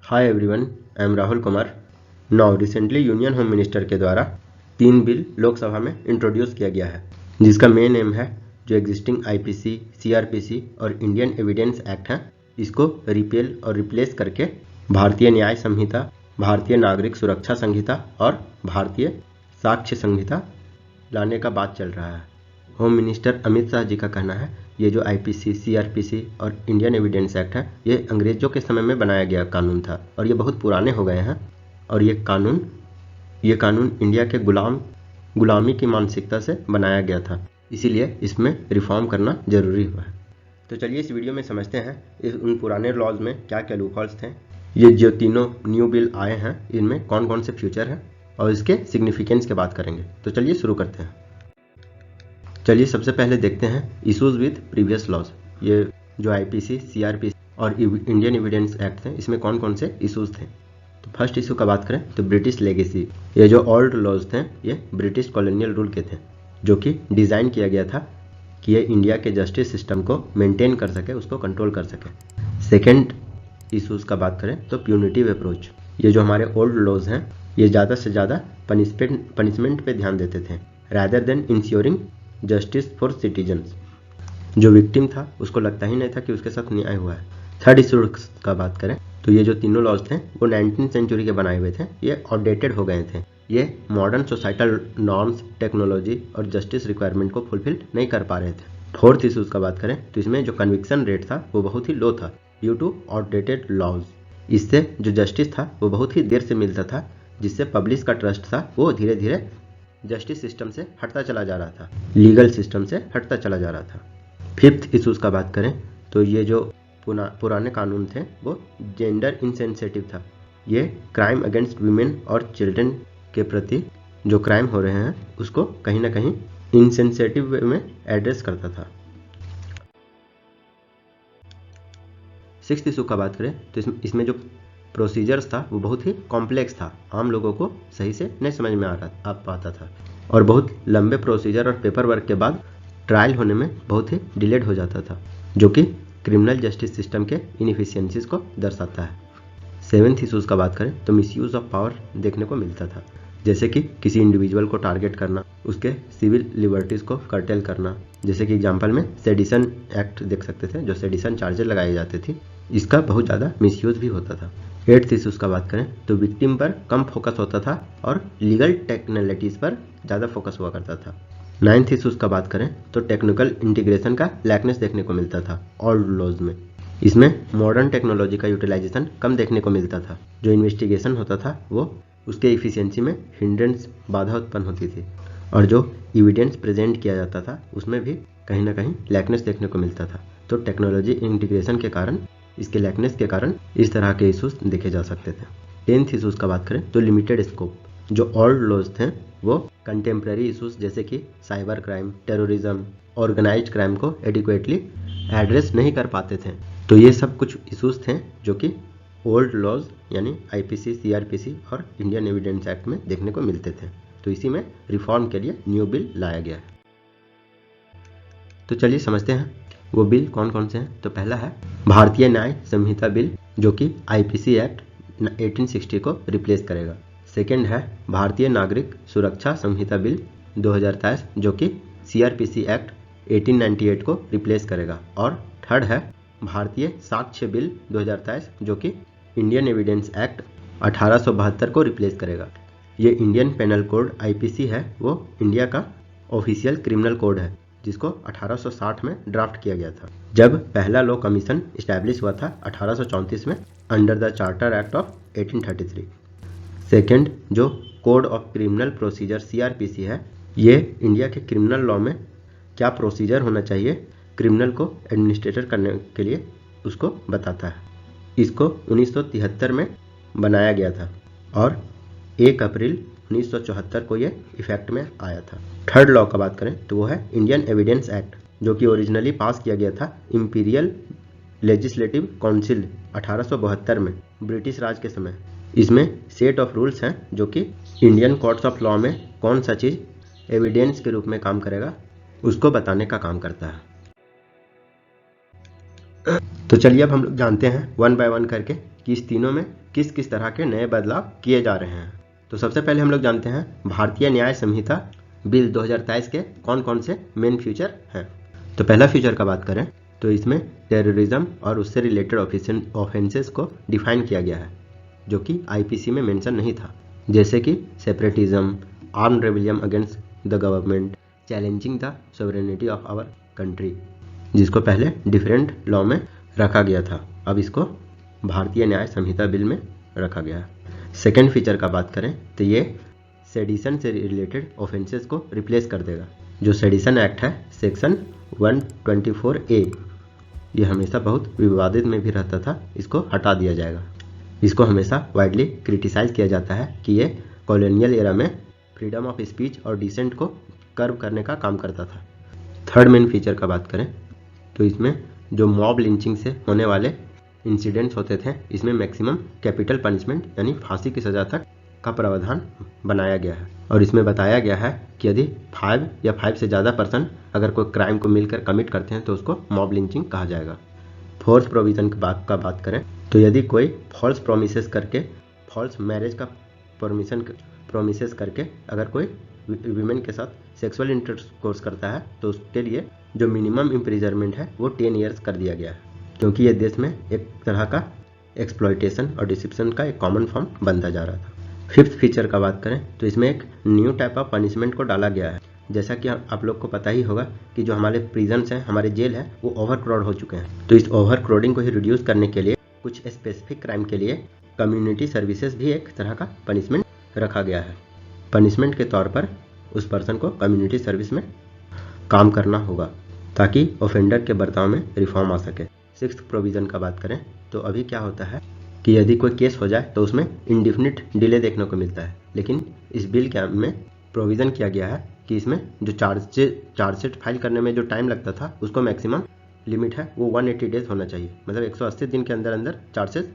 Hi everyone, I am Rahul Kumar. Now recently union home minister के द्वारा 3 bill Lok Sabha में introduce किया गया है, जिसका मेन एम है जो एग्जिस्टिंग आईपीसी, सीआरपीसी और इंडियन एविडेंस एक्ट है, इसको रिपेल और रिप्लेस करके भारतीय न्याय संहिता, भारतीय नागरिक सुरक्षा संहिता और भारतीय साक्ष्य संहिता लाने का बात चल रहा है। होम मिनिस्टर अमित शाह जी का कहना है ये जो आईपीसी, सीआरपीसी और इंडियन एविडेंस एक्ट है, ये अंग्रेजों के समय में बनाया गया कानून था और ये बहुत पुराने हो गए हैं और ये कानून इंडिया के गुलामी की मानसिकता से बनाया गया था, इसीलिए इसमें रिफॉर्म करना जरूरी हुआ है। तो चलिए इस वीडियो में समझते हैं उन पुराने लॉज में क्या क्या लूपहोल्स थे, ये जो तीनों न्यू बिल आए हैं इनमें कौन कौन से फ्यूचर हैं और इसके सिग्निफिकेंस की बात करेंगे। तो चलिए शुरू करते हैं। चलिए सबसे पहले देखते हैं इशूज़ विद प्रीवियस लॉज। ये जो आईपीसी, सीआरपीसी और इंडियन एविडेंस एक्ट थे, इसमें कौन कौन से इशूज़ थे। तो फर्स्ट इशू का बात करें तो ब्रिटिश लेगेसी। ये जो ओल्ड लॉज थे ये ब्रिटिश कॉलोनियल रूल के थे, जो कि डिज़ाइन किया गया था कि ये इंडिया के जस्टिस सिस्टम को मेंटेन कर सके, उसको कंट्रोल कर सके। सेकेंड इशूज़ का बात करें तो प्यूनिटिव अप्रोच। ये जो हमारे ओल्ड लॉज हैं ये ज़्यादा से ज़्यादा पनिशमेंट पे ध्यान देते थे rather than ensuring justice for citizens. जो विक्टिम था उसको लगता ही नहीं था कि उसके साथ न्याय हुआ है। थर्ड इशू का बात करें तो ये जो तीनों लॉज थे वो 19th सेंचुरी के बनाए हुए थे, ये आउटडेटेड हो गए थे, ये मॉडर्न सोसाइटल नॉर्म्स, टेक्नोलॉजी और जस्टिस रिक्वायरमेंट को फुलफिल नहीं कर पा रहे थे। फोर्थ इशूज़ का बात करें तो इसमें जो कन्विक्शन रेट था वो बहुत ही लो था ड्यू टू आउटडेटेड लॉज। इससे जो जस्टिस था वो बहुत ही देर से मिलता था, जिससे पब्लिक का ट्रस्ट था वो धीरे धीरे जस्टिस सिस्टम से हटता चला जा रहा था, लीगल सिस्टम से हटता चला जा रहा था। फिफ्थ इशूज़ का बात करें तो ये जो पुराने कानून थे वो जेंडर इनसेंसिटिव था। ये क्राइम अगेंस्ट वीमेन और चिल्ड्रन के प्रति जो क्राइम हो रहे हैं उसको कहीं ना कहीं इनसेंसिटिव वे में एड्रेस करता था। सिक्स्थ इशू का बात करें तो इसमें जो प्रोसीजर्स था वो बहुत ही कॉम्प्लेक्स था, आम लोगों को सही से नहीं समझ में आ पाता था और बहुत लंबे प्रोसीजर और पेपर वर्क के बाद ट्रायल होने में बहुत ही डिलेड हो जाता था, जो कि क्रिमिनल जस्टिस सिस्टम के इनएफिशिएंसीज को दर्शाता है। सेवेंथ इशूज़ का बात करें तो मिसयूज़ ऑफ पावर देखने को मिलता था, जैसे कि किसी इंडिविजुअल को टारगेट करना, उसके सिविल लिबर्टीज़ को कर्टेल करना। जैसे कि एग्जाम्पल में सेडिशन एक्ट देख सकते थे, जो सेडिशन चार्जेस लगाई जाती थी, इसका बहुत ज़्यादा मिसयूज़ भी होता था। एट्थ इशूज़ का बात करें तो विक्टिम पर कम फोकस होता था और लीगल टेक्निकलिटीज़ पर ज़्यादा फोकस हुआ करता था। नाइन्थ इशूज़ का बात करें तो टेक्निकल इंटीग्रेशन का लैकनेस देखने को मिलता था ओल्ड लॉज में। इसमें मॉडर्न टेक्नोलॉजी का यूटिलाइजेशन कम देखने को मिलता था, जो इन्वेस्टिगेशन होता था वो उसके इफिशियंसी में हिंड्रेंस, बाधा उत्पन्न होती थी और जो एविडेंस प्रेजेंट किया जाता था उसमें भी कहीं ना कहीं लैकनेस देखने को मिलता था। तो टेक्नोलॉजी इंटीग्रेशन के कारण, इसके लैकनेस के कारण इस तरह के इशूज़ देखे जा सकते थे। टेंथ इशूज़ का बात करें तो लिमिटेड स्कोप। जो ओल्ड लॉज थे वो कंटेम्प्रेरी इशूज़ जैसे कि cyber crime, terrorism, organised crime को एडिक्वेटली एड्रेस नहीं कर पाते थे। तो ये सब कुछ इशूज़ थे जो कि ओल्ड लॉज यानी आईपीसी, सीआरपीसी और इंडियन एविडेंस एक्ट में देखने को मिलते थे। तो इसी में रिफॉर्म के लिए न्यू बिल लाया गया है। तो चलिए समझते हैं वो बिल कौन कौन से हैं। तो पहला है भारतीय न्याय संहिता बिल, जो कि आईपीसी एक्ट 1860 को रिप्लेस करेगा। सेकेंड है भारतीय नागरिक सुरक्षा संहिता बिल 2023, जो कि सीआरपीसी एक्ट 1898 को रिप्लेस करेगा। और थर्ड है भारतीय साक्ष्य बिल 2023, जो कि इंडियन एविडेंस एक्ट 1872 को रिप्लेस करेगा। ये इंडियन पेनल कोड आईपीसी है, वो इंडिया का ऑफिशियल क्रिमिनल कोड है, जिसको 1860 में ड्राफ्ट किया गया था, जब पहला लॉ कमीशन इस्टेब्लिश हुआ था 1834 में under the charter act of 1833। Second, जो code of criminal procedure CrPC है, ये इंडिया के क्रिमिनल लॉ में क्या प्रोसीजर होना चाहिए क्रिमिनल को एडमिनिस्ट्रेटर करने के लिए, उसको बताता है। इसको 1973 में बनाया गया था और 1 अप्रैल 1974 को ये इफेक्ट में आया था। थर्ड लॉ का बात करें तो वो है इंडियन एविडेंस एक्ट, जो कि ओरिजिनली पास किया गया था इंपीरियल लेजिस्लेटिव काउंसिल 1872 में ब्रिटिश राज के समय। इसमें सेट ऑफ रूल्स हैं जो कि इंडियन कोर्ट्स ऑफ लॉ में कौन सा चीज़ एविडेंस के रूप में काम करेगा उसको बताने का काम करता है। तो चलिए अब हम लोग जानते हैं वन बाय वन करके कि इस तीनों में किस किस तरह के नए बदलाव किए जा रहे हैं। तो सबसे पहले हम लोग जानते हैं भारतीय न्याय संहिता बिल 2023 के कौन कौन से मेन फीचर हैं। तो पहला फीचर का बात करें तो इसमें टेररिज्म और उससे रिलेटेड ऑफेंसेस को डिफाइन किया गया है, जो कि आईपीसी में मेंशन नहीं था, जैसे कि separatism, armed rebellion against the government, challenging the sovereignty of our country, जिसको पहले डिफरेंट लॉ में रखा गया था, अब इसको भारतीय न्याय संहिता बिल में रखा गया है। सेकेंड फीचर का बात करें तो ये सेडिशन से रिलेटेड ऑफेंसेस को रिप्लेस कर देगा। जो सेडिशन एक्ट है सेक्शन 124A, ये हमेशा बहुत विवादित में भी रहता था, इसको हटा दिया जाएगा। इसको हमेशा वाइडली क्रिटिसाइज किया जाता है कि ये कॉलोनियल एरा में फ्रीडम ऑफ स्पीच और डिसेंट को कर्व करने का काम करता था। थर्ड मेन फीचर का बात करें तो इसमें जो मॉब लिंचिंग से होने वाले इंसिडेंट्स होते थे, इसमें मैक्सिमम कैपिटल पनिशमेंट यानी फांसी की सज़ा तक का प्रावधान बनाया गया है। और इसमें बताया गया है कि यदि 5 या 5 से ज़्यादा पर्सन अगर कोई क्राइम को मिलकर कमिट करते हैं तो उसको मॉब लिंचिंग कहा जाएगा। फोर्थ प्रोविज़न की बात करें तो यदि कोई फॉल्स प्रोमिसेस करके, फॉल्स मैरिज का प्रोमिसेस करके अगर कोई वीमेन के साथ सेक्सुअल इंटरकोर्स करता है तो उसके लिए जो मिनिमम इम्प्रिजनमेंट है वो 10 ईयर्स कर दिया गया है, क्योंकि ये देश में एक तरह का एक्सप्लॉयटेशन और डिसेप्शन का एक कॉमन फॉर्म बनता जा रहा था। फिफ्थ फीचर का बात करें तो इसमें एक न्यू टाइप ऑफ पनिशमेंट को डाला गया है। जैसा कि आप लोग को पता ही होगा कि जो हमारे प्रिजन्स हैं, हमारे जेल हैं, वो ओवर क्राउड हो चुके हैं। तो इस ओवर क्राउडिंग को ही रिड्यूस करने के लिए कुछ स्पेसिफिक क्राइम के लिए कम्युनिटी सर्विसेज भी एक तरह का पनिशमेंट रखा गया है। पनिशमेंट के तौर पर उस पर्सन को कम्युनिटी सर्विस में काम करना होगा ताकि ऑफेंडर के बर्ताव में रिफॉर्म आ सके। सिक्स्थ प्रोविज़न का बात करें तो अभी क्या होता है कि यदि कोई केस हो जाए तो उसमें इंडिफिनिट डिले देखने को मिलता है, लेकिन इस बिल के में प्रोविज़न किया गया है कि इसमें जो चार्जशीट फाइल करने में जो टाइम लगता था उसको मैक्सिमम लिमिट है वो 180 डेज होना चाहिए, मतलब 180 दिन के अंदर अंदर चार्जेस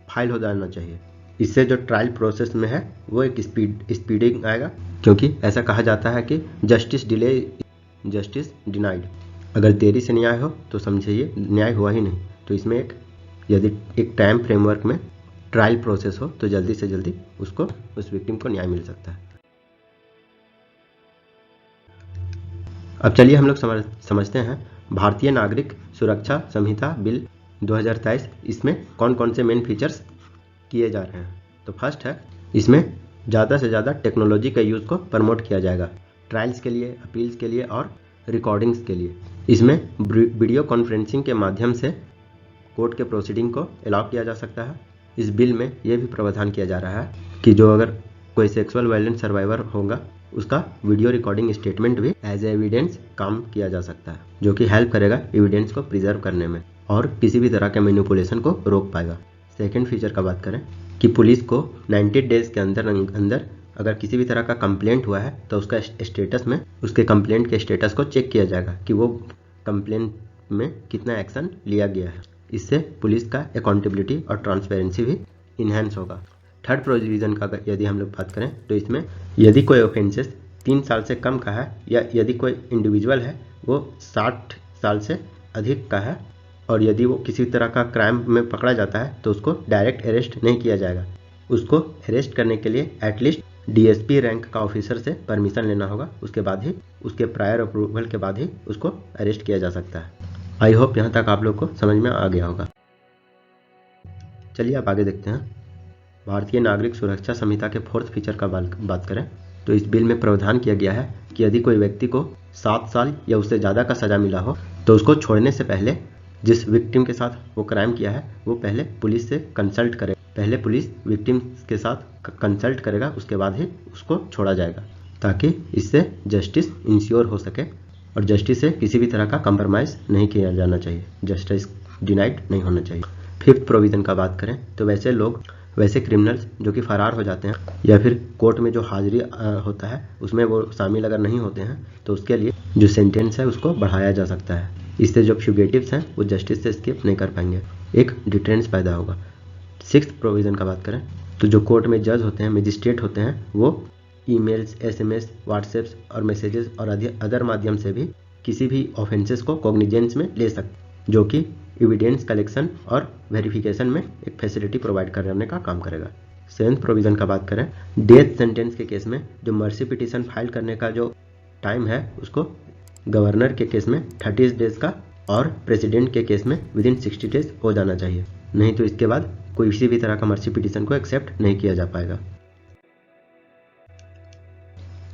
फाइल हो जाना चाहिए। इससे जो ट्रायल प्रोसेस में है वो एक स्पीडिंग आएगा, क्योंकि ऐसा कहा जाता है कि जस्टिस डिले जस्टिस डिनाइड। अगर देरी से न्याय हो तो समझिए न्याय हुआ ही नहीं। तो इसमें यदि एक टाइम फ्रेमवर्क में ट्रायल प्रोसेस हो तो जल्दी से जल्दी उसको उस विक्टिम को न्याय मिल सकता है। अब चलिए हम लोग समझते हैं भारतीय नागरिक सुरक्षा संहिता बिल 2023, इसमें कौन कौन से मेन फीचर्स किए जा रहे हैं। तो फर्स्ट है, इसमें ज़्यादा से ज़्यादा टेक्नोलॉजी का यूज़ को प्रमोट किया जाएगा ट्रायल्स के लिए, अपील्स के लिए और रिकॉर्डिंग्स के लिए। इसमें वीडियो कॉन्फ्रेंसिंग के माध्यम से कोर्ट के प्रोसीडिंग को अलाउ किया जा सकता है। इस बिल में यह भी प्रावधान किया जा रहा है कि जो अगर कोई सेक्सुअल वायलेंस सर्वाइवर होगा उसका वीडियो रिकॉर्डिंग स्टेटमेंट भी एज एविडेंस काम किया जा सकता है, जो कि हेल्प करेगा एविडेंस को प्रिजर्व करने में और किसी भी तरह के मैनिपुलेशन को रोक पाएगा। सेकेंड फीचर का बात करें कि पुलिस को 90 डेज के अंदर अगर किसी भी तरह का कंप्लेंट हुआ है तो उसका स्टेटस में उसके कंप्लेंट के स्टेटस को चेक किया जाएगा कि वो कंप्लेंट में कितना एक्शन लिया गया है। इससे पुलिस का अकाउंटेबिलिटी और ट्रांसपेरेंसी भी इन्हेंस होगा। थर्ड प्रोविजन का यदि हम लोग बात करें तो इसमें यदि कोई ऑफेंसेस 3 साल से कम का है या यदि कोई इंडिविजुअल है वो 60 साल से अधिक का है और यदि वो किसी तरह का क्राइम में पकड़ा जाता है तो उसको डायरेक्ट अरेस्ट नहीं किया जाएगा। उसको अरेस्ट करने के लिए एटलीस्ट डीएसपी रैंक का ऑफिसर से परमिशन लेना होगा, उसके बाद ही उसके प्रायर अप्रूवल के बाद ही उसको अरेस्ट किया जा सकता है। आई होप यहाँ तक आप लोग को समझ में आ गया होगा। चलिए आप आगे देखते हैं। भारतीय नागरिक सुरक्षा संहिता के फोर्थ फीचर का बात करें तो इस बिल में प्रावधान किया गया है कि यदि कोई व्यक्ति को 7 साल या उससे ज़्यादा का सज़ा मिला हो तो उसको छोड़ने से पहले जिस विक्टिम के साथ वो क्राइम किया है वो पहले पुलिस से कंसल्ट करे। पहले पुलिस विक्टिम के साथ कंसल्ट करेगा, उसके बाद ही उसको छोड़ा जाएगा, ताकि इससे जस्टिस इंश्योर हो सके और जस्टिस से किसी भी तरह का कंप्रोमाइज़ नहीं किया जाना चाहिए, जस्टिस डिनाइड नहीं होना चाहिए। फिफ्थ प्रोविज़न का बात करें तो वैसे क्रिमिनल्स जो कि फरार हो जाते हैं या फिर कोर्ट में जो हाजिरी होता है उसमें वो शामिल अगर नहीं होते हैं तो उसके लिए जो सेंटेंस है उसको बढ़ाया जा सकता है। इससे जो फ्यूगेटिव्स हैं वो जस्टिस से स्किप नहीं कर पाएंगे, एक डिटेरेंस पैदा होगा। सिक्स्थ प्रोविज़न का बात करें तो जो कोर्ट में जज होते हैं, मजिस्ट्रेट होते हैं, वो ईमेल्स, एसएमएस, व्हाट्सएप्स और मैसेजेस और अदर माध्यम से भी किसी भी ऑफेंसेस को कॉग्निजेंस में ले सकते, जो कि एविडेंस कलेक्शन और वेरिफिकेशन में एक फैसिलिटी प्रोवाइड करने का काम करेगा। 7th प्रोविज़न का बात करें, डेथ सेंटेंस के केस में जो मर्सी पिटीशन फाइल करने का जो टाइम है उसको गवर्नर के केस में 30 डेज का और प्रेसिडेंट के केस में विदिन 60 डेज हो जाना चाहिए, नहीं तो इसके बाद कोई किसी भी तरह का मर्सी पिटीशन को एक्सेप्ट नहीं किया जा पाएगा।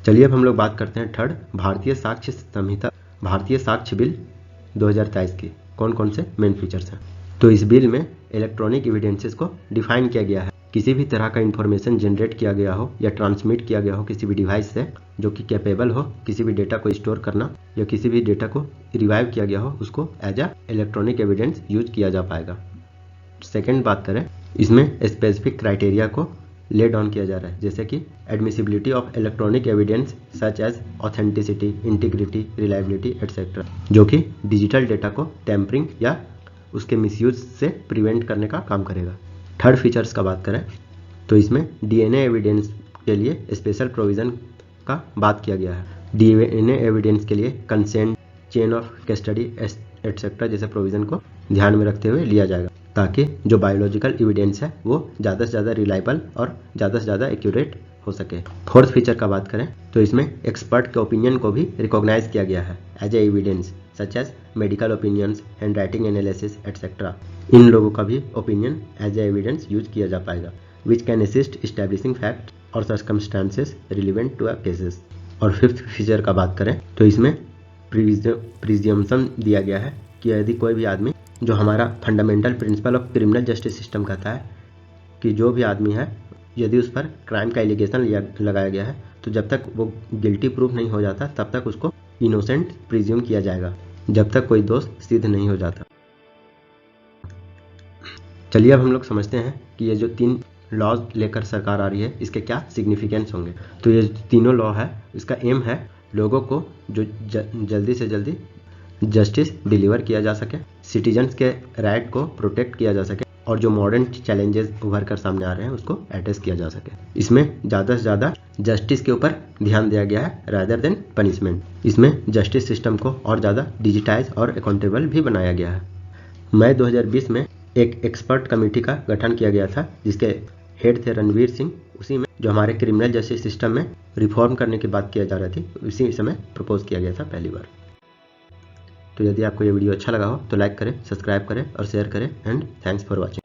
चलिए अब हम लोग बात करते हैं थर्ड, भारतीय साक्ष्य संहिता, भारतीय साक्ष्य बिल 2023 की कौन कौन से मेन फीचर्स हैं। तो इस बिल में इलेक्ट्रॉनिक एविडेंसेस को डिफाइन किया गया है। किसी भी तरह का इंफॉर्मेशन जनरेट किया गया हो या ट्रांसमिट किया गया हो किसी भी डिवाइस से जो कि कैपेबल हो किसी भी डेटा को स्टोर करना या किसी भी डेटा को रिवाइव किया गया हो, उसको as a electronic evidence use किया जा पाएगा। सेकेंड बात करें, इसमें स्पेसिफिक क्राइटेरिया को ले डाउन किया जा रहा है, जैसे कि admissibility of electronic evidence such as authenticity, integrity, reliability etcetera, जो कि डिजिटल डेटा को टैम्परिंग या उसके मिसयूज से प्रिवेंट करने का काम करेगा। थर्ड फीचर्स का बात करें तो इसमें डीएनए एविडेंस के लिए स्पेशल प्रोविज़न का बात किया गया है। डीएनए एविडेंस के लिए consent, chain of custody etcetera जैसे प्रोविज़न को ध्यान में रखते हुए लिया जाएगा, ताकि जो बायोलॉजिकल एविडेंस है वो ज़्यादा से ज़्यादा रिलायबल और ज़्यादा से ज़्यादा एक्यूरेट हो सके। फोर्थ फीचर का बात करें तो इसमें एक्सपर्ट के ओपिनियन को भी रिकॉग्नाइज किया गया है as a evidence such as medical opinions, hand writing analysis et cetera. इन लोगों का भी opinion as a evidence use किया जा पाएगा, which can assist establishing fact और circumstances relevant to a cases. और फिफ्थ फीचर का बात करें तो इसमें प्रिजम्पशन दिया गया है कि यदि कोई भी आदमी, जो हमारा fundamental principle of criminal justice system कहता है कि जो भी आदमी है यदि उस पर क्राइम का एलिगेशन लगाया गया है तो जब तक वो गिल्टी प्रूफ नहीं हो जाता तब तक उसको इनोसेंट प्रिज्यूम किया जाएगा, जब तक कोई दोष सिद्ध नहीं हो जाता। चलिए अब हम लोग समझते हैं कि ये जो 3 लॉज लेकर सरकार आ रही है इसके क्या सिग्निफिकेंस होंगे। तो ये तीनों लॉ है, इसका एम है लोगों को जो जल्दी से जल्दी जस्टिस डिलीवर किया जा सके, सिटीजन्स के राइट को प्रोटेक्ट किया जा सके और जो मॉडर्न चैलेंजेस उभर कर सामने आ रहे हैं उसको एड्रेस किया जा सके। इसमें ज़्यादा से ज़्यादा जस्टिस के ऊपर ध्यान दिया गया है रादर देन पनिशमेंट। इसमें जस्टिस सिस्टम को और ज़्यादा डिजिटाइज और अकाउंटेबल भी बनाया गया है। मई 2020 में एक एक्सपर्ट कमेटी का गठन किया गया था जिसके हेड थे रणवीर सिंह। उसी में जो हमारे क्रिमिनल जस्टिस सिस्टम में रिफॉर्म करने की बात किया जा रही थी उसी समय प्रपोज किया गया था पहली बार। तो यदि आपको ये वीडियो अच्छा लगा हो तो लाइक करें, सब्सक्राइब करें और शेयर करें एंड थैंक्स फॉर वॉचिंग।